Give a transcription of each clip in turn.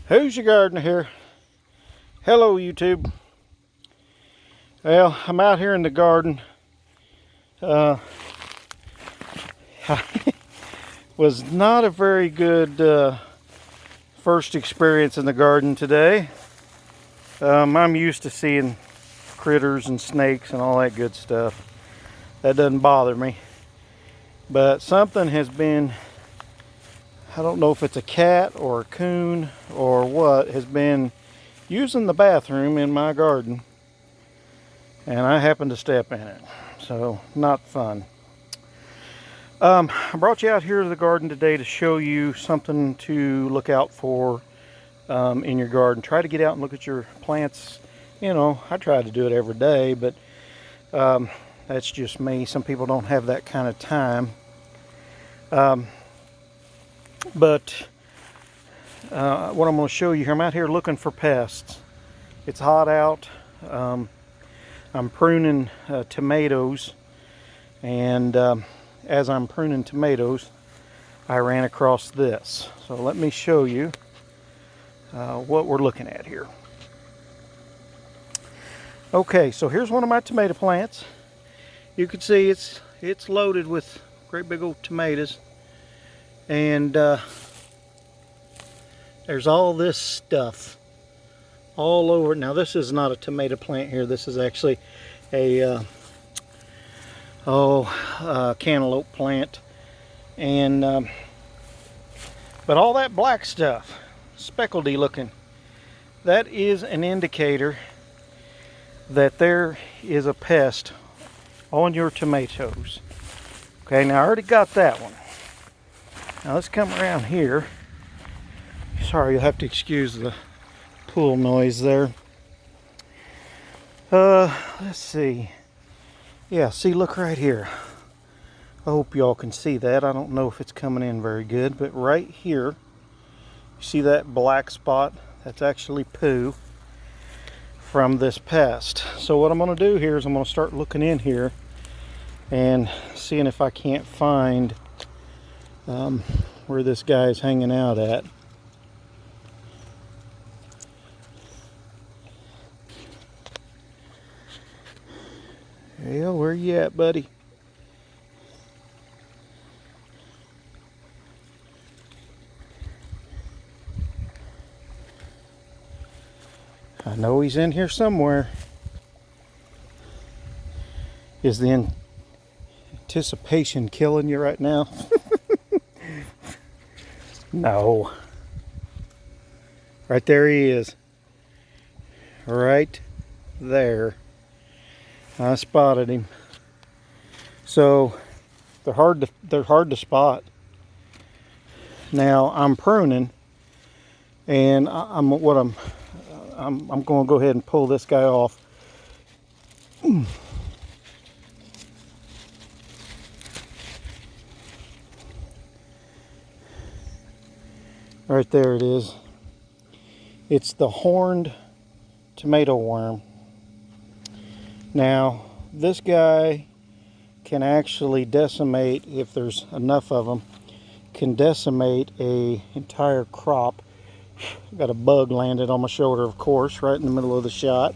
Who's your gardener here? Hello YouTube. Well, I'm out here in the garden. Was not a very good first experience in the garden today. I'm used to seeing critters and snakes and all that good stuff. That doesn't bother me. But something has been, I don't know if it's a cat or a coon or what, has been using the bathroom in my garden. And I happened to step in it. So, not fun. I brought you out here to the garden today to show you something to look out for in your garden. Try to get out and look at your plants. You know, I try to do it every day, but that's just me. Some people don't have that kind of time. But what I'm going to show you here, I'm out here looking for pests. It's hot out. I'm pruning tomatoes, and as I'm pruning tomatoes, I ran across this. So let me show you what we're looking at here. Okay, so here's one of my tomato plants. You can see it's loaded with great big old tomatoes, and there's all this stuff all over. Now this is not a tomato plant here. This is actually a cantaloupe plant, and but all that black stuff, speckledy looking, that is an indicator that there is a pest on your tomatoes. Okay, now I already got that one. Now let's come around here. Sorry, you'll have to excuse the pool noise there. Let's see. Yeah, see, look right here. I hope y'all can see that. I don't know if it's coming in very good, but right here, you see that black spot? That's actually poo from this pest. So what I'm going to do here is I'm going to start looking in here and seeing if I can't find where this guy is hanging out at. Well, where you at, buddy? I know he's in here somewhere. Is the anticipation killing you right now? No. Right there he is. Right there. I spotted him. So they're hard to spot. Now I'm pruning, and I'm going to go ahead and pull this guy off. Right there it is. It's the horned tomato worm. Now, this guy can actually decimate, if there's enough of them, can decimate a entire crop. Got a bug landed on my shoulder, of course, right in the middle of the shot.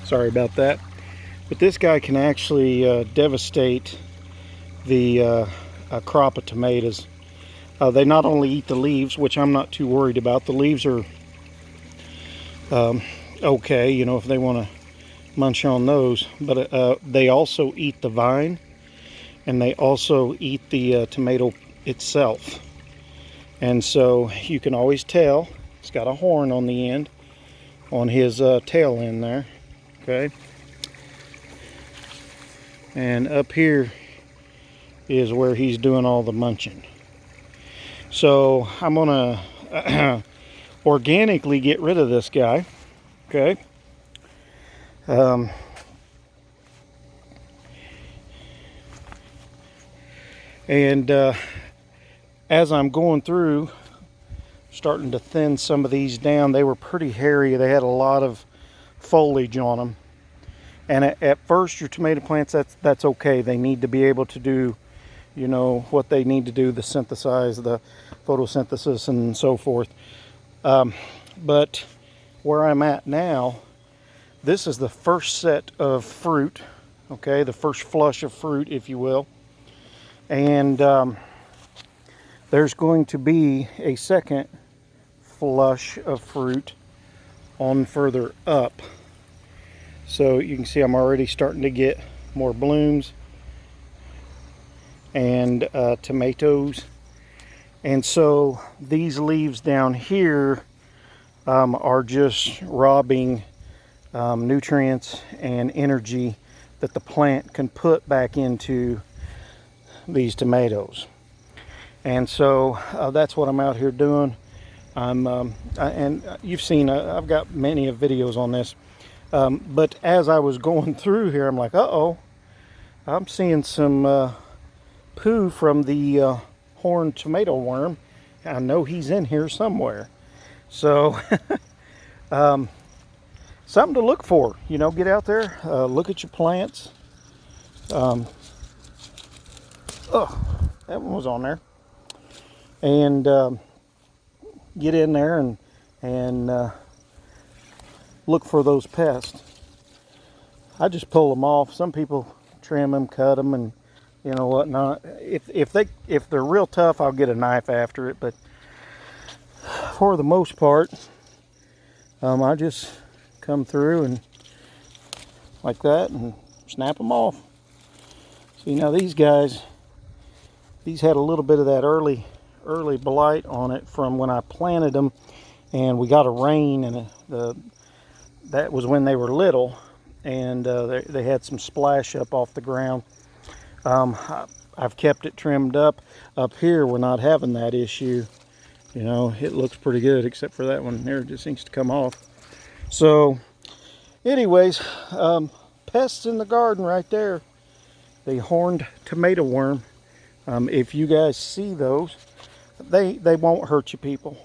Sorry about that. But this guy can actually devastate the crop of tomatoes. They not only eat the leaves, which I'm not too worried about. The leaves are okay, you know, if they want to munch on those, but they also eat the vine, and they also eat the tomato itself. And so you can always tell it's got a horn on the end, on his tail end there. Okay, and up here is where he's doing all the munching. So I'm gonna organically get rid of this guy. Okay. And as I'm going through, starting to thin some of these down. They were pretty hairy. They had a lot of foliage on them. And at first, your tomato plants, that's okay. They need to be able to do, you know, what they need to do to synthesize the photosynthesis and so forth. But where I'm at now, this is the first set of fruit, okay, the first flush of fruit, if you will. And there's going to be a second flush of fruit on further up. So you can see I'm already starting to get more blooms and tomatoes. And so these leaves down here are just robbing nutrients and energy that the plant can put back into these tomatoes. And so that's what I'm out here doing. And you've seen, I've got many of videos on this. But as I was going through here, I'm like, uh-oh, I'm seeing some poo from the horned tomato worm. I know he's in here somewhere. So something to look for, you know, get out there, look at your plants. Oh, that one was on there. And get in there and look for those pests. I just pull them off. Some people trim them, cut them, and you know whatnot. If they're real tough, I'll get a knife after it. But for the most part, I just come through and like that and snap them off. See, now these guys, these had a little bit of that early blight on it from when I planted them, and we got a rain, and that was when they were little, and they had some splash up off the ground. I've kept it trimmed up. Up here, we're not having that issue. You know, it looks pretty good, except for that one there. It just seems to come off. So, anyways, pests in the garden right there. The horned tomato worm. If you guys see those, they won't hurt you people.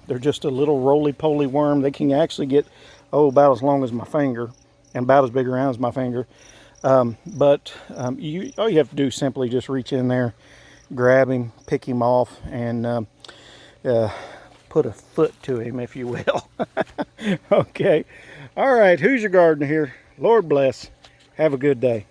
They're just a little roly-poly worm. They can actually get, about as long as my finger and about as big around as my finger. But all you have to do is simply just reach in there, grab him, pick him off, and put a foot to him, if you will. Okay. All right. Who's your gardener here? Lord bless. Have a good day.